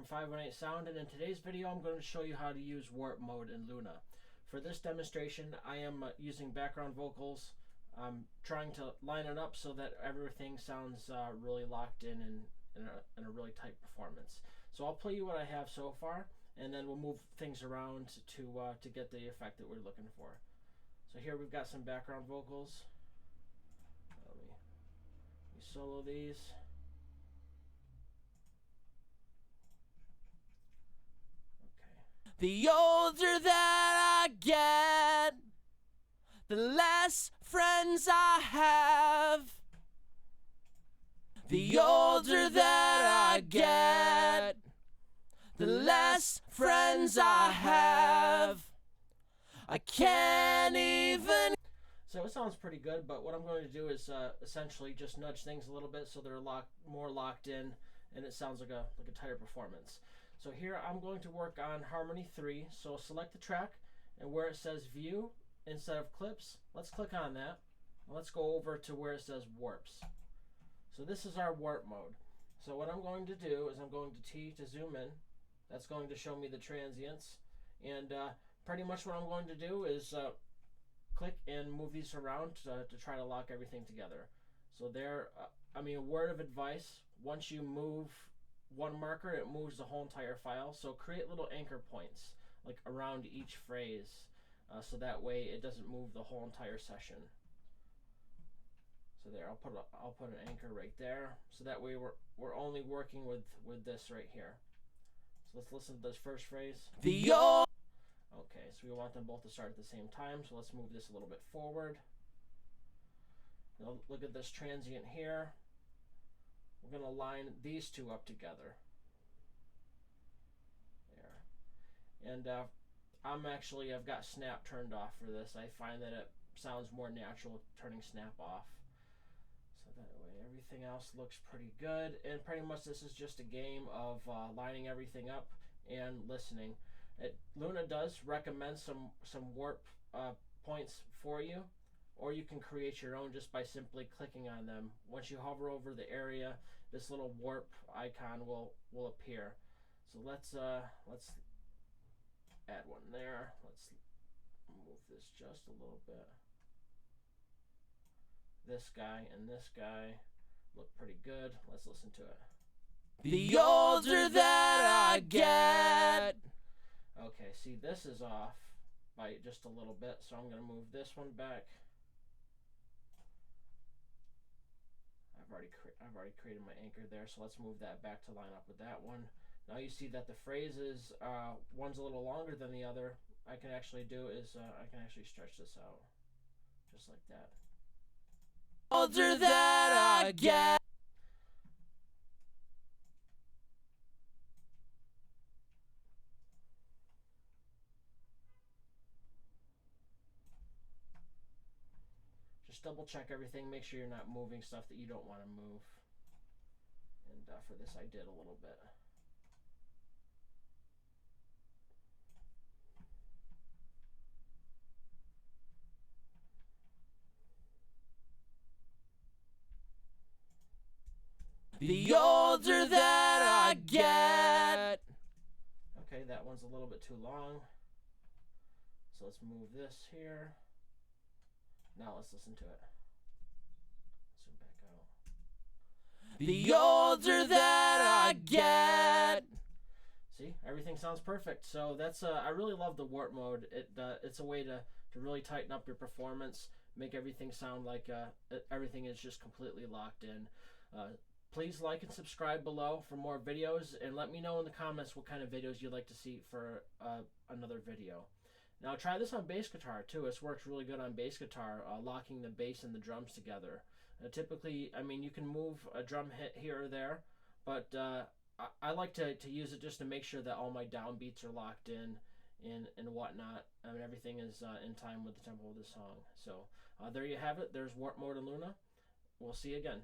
518 Sound, and in today's video I'm going to show you how to use warp mode in Luna. For this demonstration I am using background vocals. I'm trying to line it up so that everything sounds really locked in a really tight performance. So I'll play you what I have so far, and then we'll move things around to get the effect that we're looking for. So here we've got some background vocals. Let me solo these. The older that I get, the less friends I have. The older that I get, the less friends I have. I can't even. So it sounds pretty good, but what I'm going to do is essentially just nudge things a little bit so they're more locked in, and it sounds like a tighter performance. So here I'm going to work on Harmony 3. So select the track, and where it says View instead of Clips, let's click on that. And let's go over to where it says Warps. So this is our warp mode. So what I'm going to do is I'm going to T to zoom in. That's going to show me the transients. And pretty much what I'm going to do is click and move these around to try to lock everything together. So there, a word of advice, once you move one marker, it moves the whole entire file. So create little anchor points like around each phrase, so that way it doesn't move the whole entire session. So there, I'll put an anchor right there, so that way we're only working with this right here. So let's listen to this first phrase. Okay, so we want them both to start at the same time, so let's move this a little bit forward. Now look at this transient here. We're going to line these two up together. There. And I've got snap turned off for this. I find that it sounds more natural turning snap off. So that way everything else looks pretty good. And pretty much this is just a game of lining everything up and listening. Luna does recommend some warp points for you, or you can create your own just by simply clicking on them. Once you hover over the area, this little warp icon will appear. So let's add one there. Let's move this just a little bit. This guy and this guy look pretty good. Let's listen to it. The older that I get. Okay, see, this is off by just a little bit, so I'm going to move this one back. I've already created my anchor there, so let's move that back to line up with that one. Now you see that the phrases, one's a little longer than the other. I can actually do is I can actually stretch this out just like that. Older that I get. Just double check everything, make sure you're not moving stuff that you don't want to move. And for this I did a little bit. The older that I get. Okay, that one's a little bit too long. So let's move this here. Now let's listen to it. Zoom back out. The older that I get. See, everything sounds perfect. So that's I really love the warp mode. It's a way to really tighten up your performance, make everything sound like everything is just completely locked in. Please like and subscribe below for more videos, and let me know in the comments what kind of videos you'd like to see for another video. Now try this on bass guitar too. It's works really good on bass guitar, locking the bass and the drums together. Typically, you can move a drum hit here or there, but I like to use it just to make sure that all my downbeats are locked in and whatnot. Everything is in time with the tempo of the song. So there you have it. There's warp mode in Luna. We'll see you again.